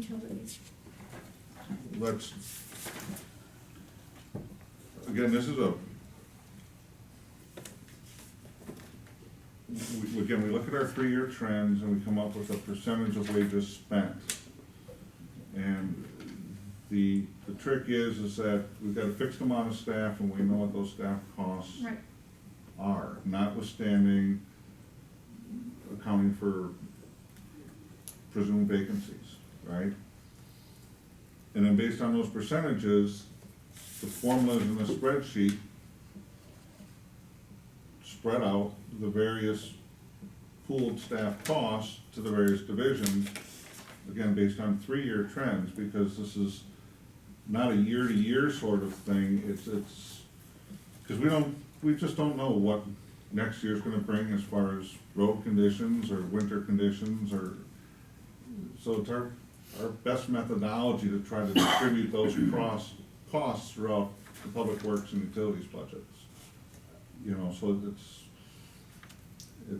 utilities. Let's, again, this is we look at our 3-year trends and we come up with a percentage of wages spent. And the trick is that we've got a fixed amount of staff and we know what those staff costs Right. are, notwithstanding accounting for presumed vacancies, right? And then based on those percentages, the formulas in the spreadsheet spread out the various pooled staff costs to the various divisions, again, based on 3-year trends, because this is not a year-to-year sort of thing. It's because we just don't know what next year's gonna bring as far as road conditions or winter conditions, or, so it's our best methodology to try to distribute those costs throughout the public works and utilities budgets. You know, so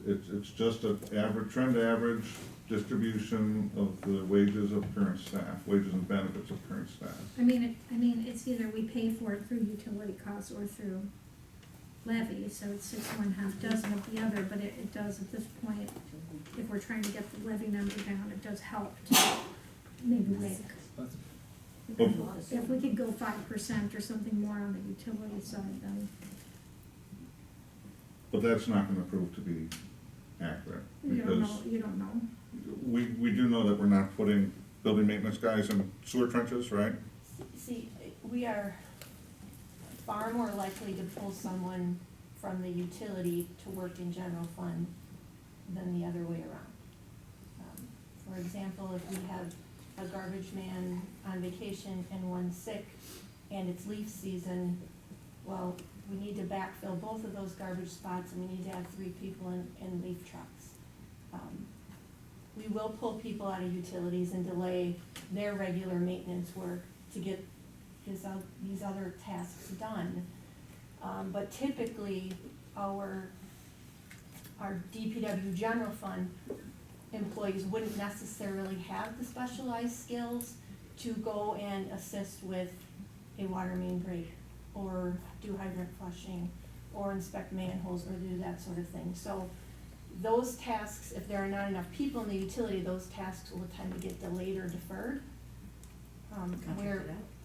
it's just an average distribution of the wages of current staff, wages and benefits of current staff. I mean, it's either we pay for it through utility costs or through levy, so it's 6 1/2 dozen of the other, but it does at this point, if we're trying to get the levy number down, it does help to maybe make. If we could go 5% or something more on the utility side, then. But that's not gonna prove to be accurate, because You don't know. we do know that we're not putting building maintenance guys in sewer trenches, right? See, we are far more likely to pull someone from the utility to work in general fund than the other way around. For example, if we have a garbage man on vacation and one's sick and it's leaf season, well, we need to backfill both of those garbage spots and we need to have 3 people in leaf trucks. We will pull people out of utilities and delay their regular maintenance work to get these other tasks done. But typically, our DPW general fund employees wouldn't necessarily have the specialized skills to go and assist with a water main break, or do hydrant flushing, or inspect manholes, or do that sort of thing. So those tasks, if there are not enough people in the utility, those tasks will tend to get delayed or deferred.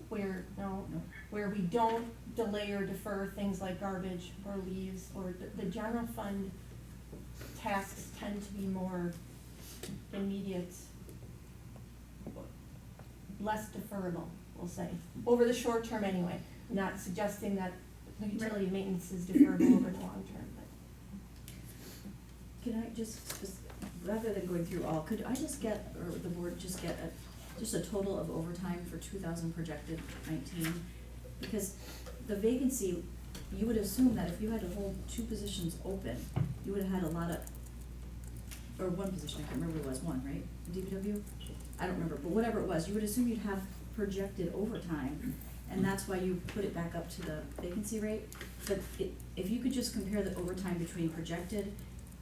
Where we don't delay or defer things like garbage or leaves, or the general fund tasks tend to be more immediate, less deferrable, we'll say, over the short term anyway. Not suggesting that the utility maintenance is deferrable over the long term, but. Can I just, rather than going through all, could I just get, or the board just get just a total of overtime for 2000 projected 19? Because the vacancy, you would assume that if you had to hold 2 positions open, you would have had a lot of, or 1 position, I can't remember, it was 1, right? DPW? I don't remember, but whatever it was, you would assume you'd have projected overtime, and that's why you put it back up to the vacancy rate. But if you could just compare the overtime between projected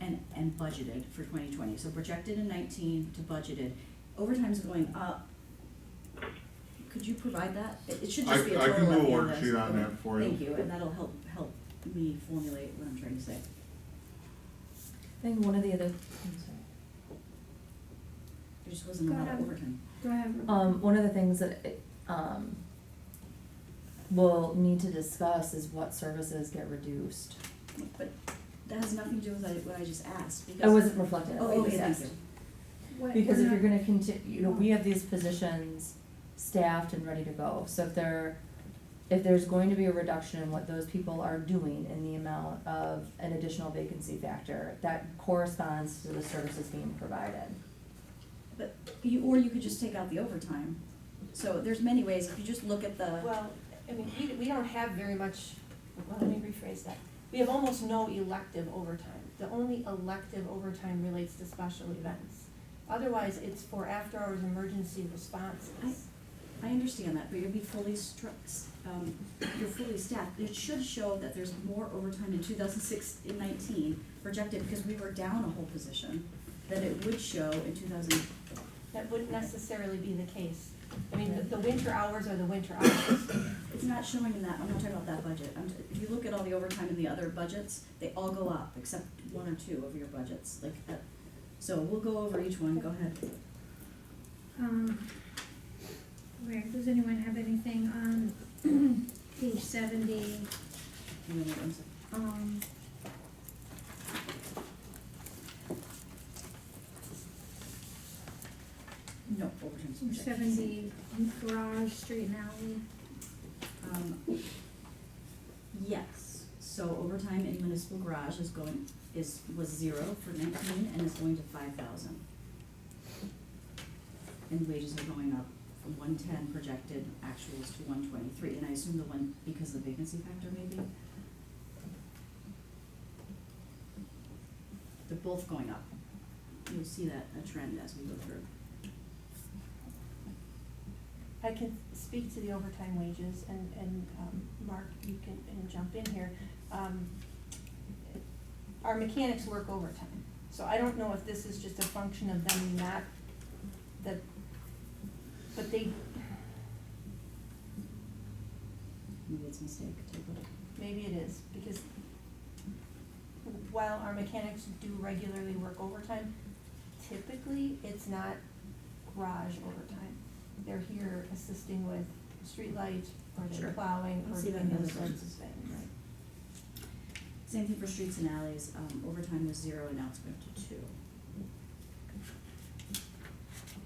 and budgeted for 2020, so projected in 19 to budgeted, overtime's going up. Could you provide that? It should just be a I total can at do a the end of this. worksheet on that for you. Thank you, and that'll help me formulate what I'm trying to say. I think one of the other, There just wasn't a lot of overtime. Go ahead. one of the things that, we'll need to discuss is what services get reduced. But that has nothing to do with what I just asked, because. I wasn't reflecting on Oh, what you okay, just thank asked. you. Because if you're gonna continue, we have these positions staffed and ready to go, so if there's going to be a reduction in what those people are doing in the amount of an additional vacancy factor, that corresponds to the services being provided. But you could just take out the overtime. So there's many ways, if you just look at the. Well, I mean, we don't have very much, well, let me rephrase that. We have almost no elective overtime. The only elective overtime relates to special events. Otherwise, it's for after-hours emergency responses. I understand that, but you'll be fully you're fully staffed. It should show that there's more overtime in 2019 projected, because we were down a whole position, than it would show in that wouldn't necessarily be the case. I mean, the winter hours are the winter hours. It's not showing in that, I'm not talking about that budget. If you look at all the overtime in the other budgets, they all go up, except one or two of your budgets, like that. So we'll go over each one, go ahead. Where, does anyone have anything on page 70? And then it was- No, overtime's projected. 70 garage, street and alley. Yes, so overtime in municipal garage was 0 for 19 and is going to 5,000. And wages are going up from 110 projected actuals to 123, and I assume the one, because of the vacancy factor maybe? They're both going up. You'll see that, a trend as we go through. I can speak to the overtime wages, and Mark, you can jump in here. Our mechanics work overtime, so I don't know if this is just a function of them not, but they, Maybe it's a mistake, take a look. maybe it is, because while our mechanics do regularly work overtime, typically it's not garage overtime. They're here assisting with streetlight, or they're Sure. plowing, I'll or see that doing in those other sorts of places. things, right? Same thing for streets and alleys, overtime was 0 and now it's going to 2.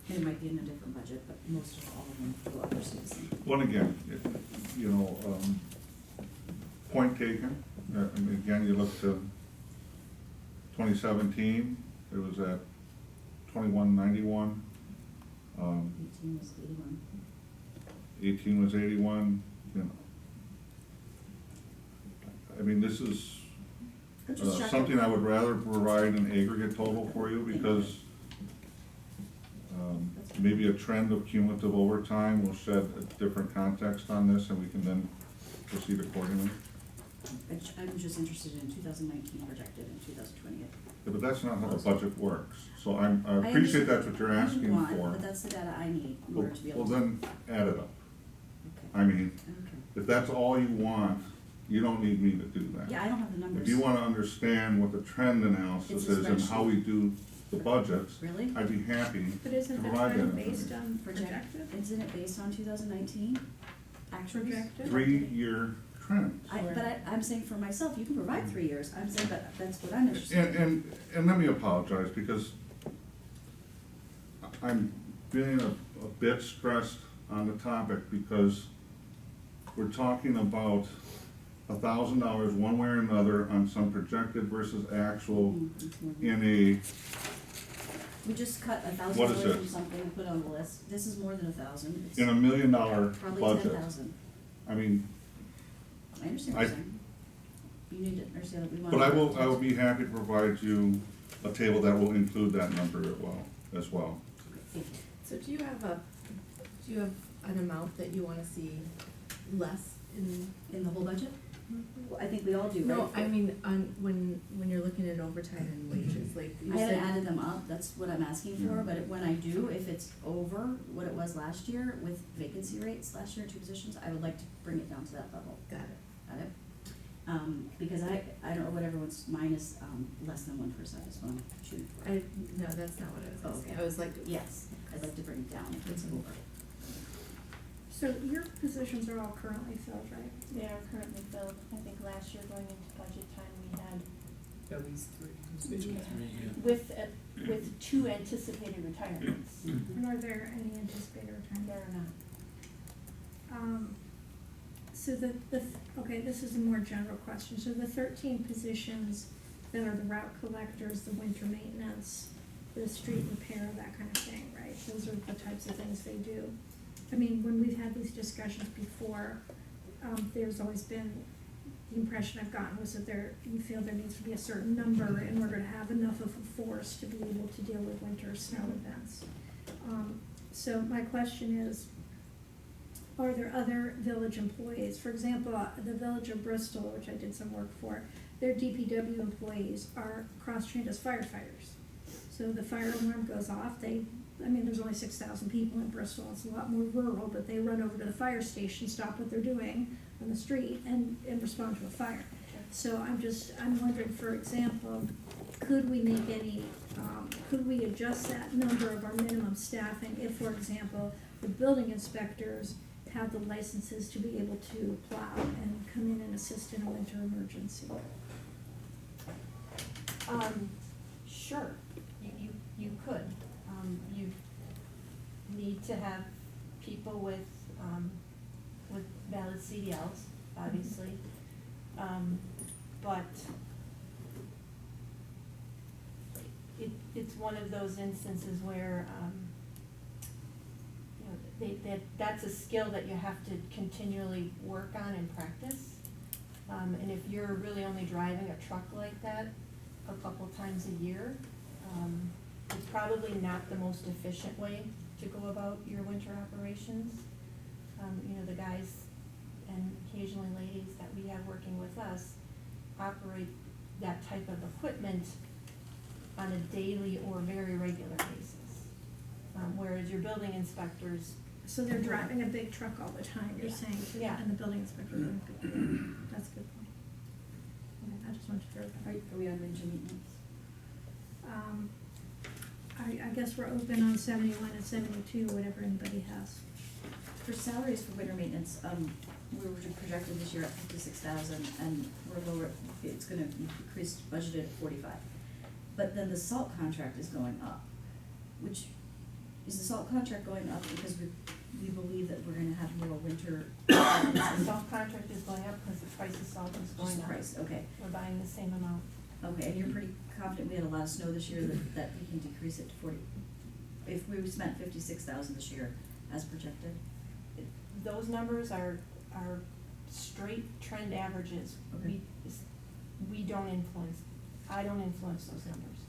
And it might be in a different budget, but most of all of them go up for citizen. Well, again, point taken, and again, you look to 2017, it was at 2191. 18 was 81. 18 was 81, you know. I mean, this is I'm just checking. something I would rather provide an aggregate total for you, because maybe a trend of cumulative overtime will shed a different context on this, and we can then proceed accordingly. I'm just interested in 2019 projected and 2028. Yeah, but that's not how the budget works, so I appreciate understand. that's what you're asking I want, for. but that's the data I need in order to be able Well, to. then add it up. Okay. I mean, Okay. if that's all you want, you don't need me to do that. Yeah, I don't have the numbers. If you wanna understand what the trend analysis It's a is and how we do the budgets, Really? I'd be happy But to isn't the provide that trend based information. on projected? Isn't it based on 2019? Actually? Projected? 3-year trends. I'm saying for myself, you can provide 3 years, I'm saying that's what I'm interested in. And let me apologize, because I'm feeling a bit stressed on the topic, because we're talking about $1,000 one way or another on some projected versus actual It's more than- in a, We just cut $1,000 What is from it? something and put it on the list. This is more than 1,000. It's in $1 million probably budget. 10,000. I mean, I understand what you're saying. You need to understand that we want. but I will be happy to provide you a table that will include that number as well. Okay, thank you. So do you have an amount that you wanna see less in? In the whole budget? Well, I think we all do, right? No, I mean, on, when you're looking at overtime and wages, like you I haven't said. added them up, that's what I'm asking for, Yeah. but when I do, if it's over what it was last year with vacancy rates last year, 2 positions, I would like to bring it down to that level. Got it. Got it? Because I don't know what everyone's, mine is, less than 1% is what I'm shooting for. No, that's not what I was asking. Okay. I was like, Yes, I'd like to bring it down if it's over. So your positions are all currently filled, right? They are currently filled. I think last year going into budget time, we had, At least 3. with 2 anticipated retirements. And are there any anticipated There retirements? are not. So okay, this is a more general question. So the 13 positions that are the route collectors, the winter maintenance, the street repair, that kind of thing, right? Those are the types of things they do. I mean, when we've had these discussions before, there's always been, the impression I've gotten was that you feel there needs to be a certain number in order to have enough of a force to be able to deal with winter snow events. So my question is, are there other village employees? For example, the village of Bristol, which I did some work for, their DPW employees are cross-trained as firefighters. So the fire alarm goes off, they I mean, there's only 6,000 people in Bristol, it's a lot more rural, but they run over to the fire station, stop what they're doing on the street and respond to a fire. So I'm wondering, for example, could we make any, could we adjust that number of our minimum staffing if, for example, the building inspectors have the licenses to be able to plow and come in and assist in a winter emergency? Sure, you could. You need to have people with valid CDLs, obviously. But it's one of those instances where, that's a skill that you have to continually work on and practice. And if you're really only driving a truck like that a couple times a year, it's probably not the most efficient way to go about your winter operations. The guys and occasionally ladies that we have working with us operate that type of equipment on a daily or very regular basis. Whereas your building inspectors. So they're driving a big truck all the time, you're saying, Yeah. and the building inspector wouldn't be, that's a good point. Okay, I just wanted to verify. Are we on winter maintenance? I guess we're open on 71 and 72, whatever anybody has. For salaries for winter maintenance, we were projected this year at 56,000, and we're lower, it's gonna increase budgeted at 45. But then the salt contract is going up, which, is the salt contract going up because we believe that we're gonna have more winter? The salt contract is going up because the price of salt is going Just up. price, okay. We're buying the same amount. Okay, and you're pretty confident we had a lot of snow this year that we can decrease it to 40? If we spent 56,000 this year as projected? Those numbers are straight trend averages. Okay. We don't influence, I don't influence those numbers.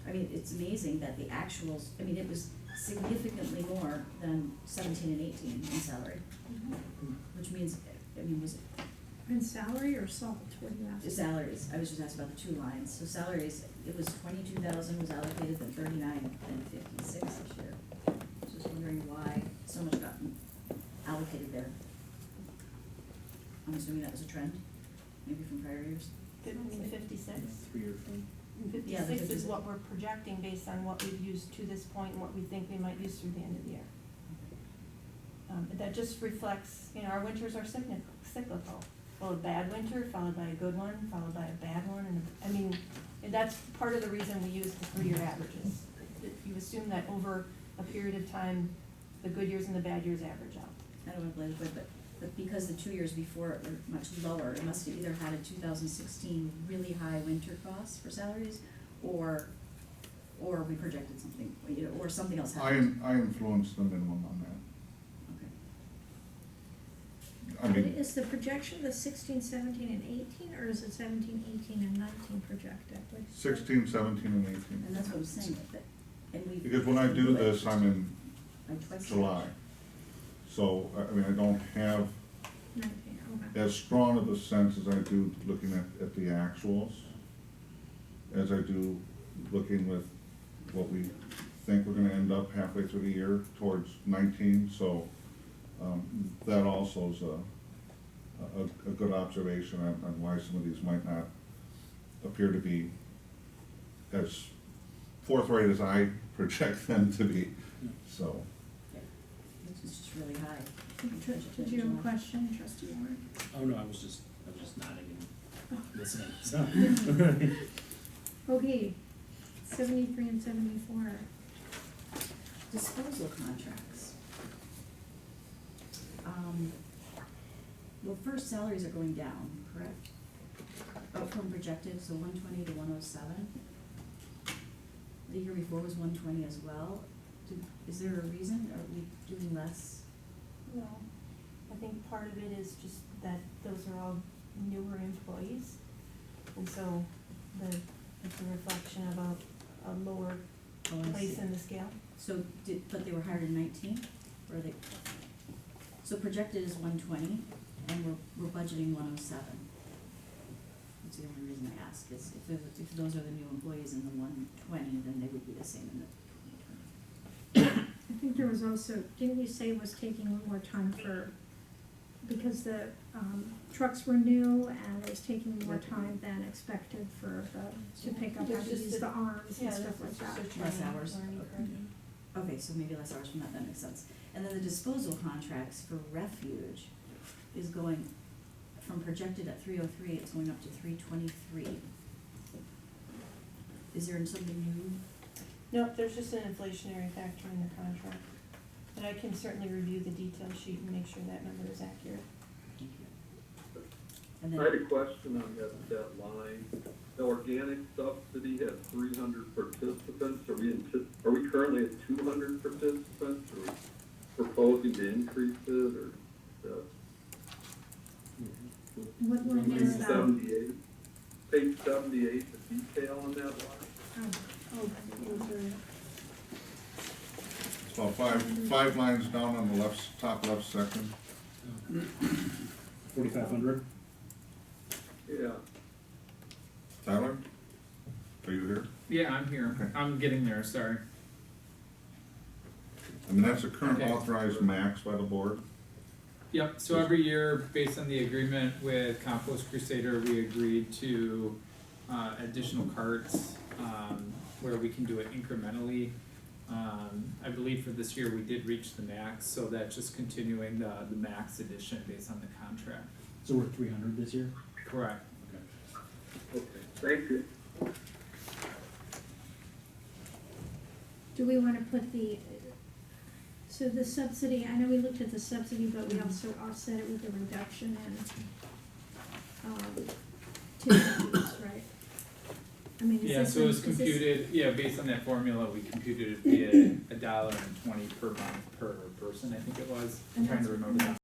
I mean, it's amazing that the actuals, I mean, it was significantly more than 17 and 18 in salary, which means, I mean, was it In salary or salt, what do you ask? salaries? I was just asking about the 2 lines. So salaries, it was 22,000 was allocated, then 39 and 56 this year. Just wondering why so much got allocated there. I'm assuming that was a trend, maybe from prior years. 56. 3-year thing. Yeah, the 56 is 56. what we're projecting based on what we've used to this point and what we think we might use through the end of the year. That just reflects, our winters are cyclical. Well, a bad winter followed by a good one, followed by a bad one, and that's part of the reason we use the 3-year averages. You assume that over a period of time, the good years and the bad years average out. I don't want to blame the good, but because the 2 years before it were much lower, it must have either had a 2016 really high winter costs for salaries, or we projected something, or something else happened. I influenced the minimum on that. I mean, Is the projection the 16, 17, and 18, or is it 17, 18, and 19 projected? 16, 17, and 18. And that's what I'm saying, and we. Because when I do this, I'm in Like twice. July. So, I mean, I don't have 19, okay. as strong of a sense as I do looking at the actuals, as I do looking with what we think we're gonna end up halfway through the year towards 19, so, that also is a good observation on why some of these might not appear to be as forthright as I project them to be, so. It's just really high. Did you have a question, trustee Warren? Oh, no, I was just nodding Oh. and listening, so. Okay, 73 and 74. Disposal contracts. Well, first, salaries are going down, correct? From projected, so 120 to 107. The year before was 120 as well. Is there a reason? Are we doing less? No, I think part of it is just that those are all newer employees, and so it's a reflection of a lower Oh, I place see. in the scale. So but they were hired in 19, or they? So projected is 120, and we're budgeting 107. That's the only reason I ask, is if those are the new employees in the 120, then they would be the same in the 2020. I think there was also, didn't you say it was taking a little more time because the, trucks were new and it was taking more time than expected to pick up how to use the arms and stuff like that. Less hours. Okay, so maybe less hours from that makes sense. And then the disposal contracts for refuge is going from projected at 303, it's going up to 323. Is there something new? Nope, there's just an inflationary factor in the contract. But I can certainly review the detail sheet and make sure that number is accurate. Thank you. And I had a then, question on that line. The organic subsidy has 300 participants. Are we currently at 200 participants? Are we proposing to increase it or? What line Page is that? 78. Page 78, the detail on that line. It's about five lines down on the top left section. 4,500? Yeah. Tyler? Are you here? Yeah, I'm here. Okay. I'm getting there, sorry. I mean, that's the current Okay. authorized max by the board. Yep, so every year, based on the agreement with Compost Crusader, we agreed to additional carts where we can do it incrementally. I believe for this year, we did reach the max, so that's just continuing the max addition based on the contract. So we're at 300 this year? Correct. Okay. Okay, thank you. Do we wanna put so the subsidy, I know we looked at the subsidy, but we also offset it with a reduction in, tipping fees, right? I mean, is Yeah, this so it was is this- computed, based on that formula, we computed it be $1.20 per month per person, I think it was. I'm And trying to that's- remember that.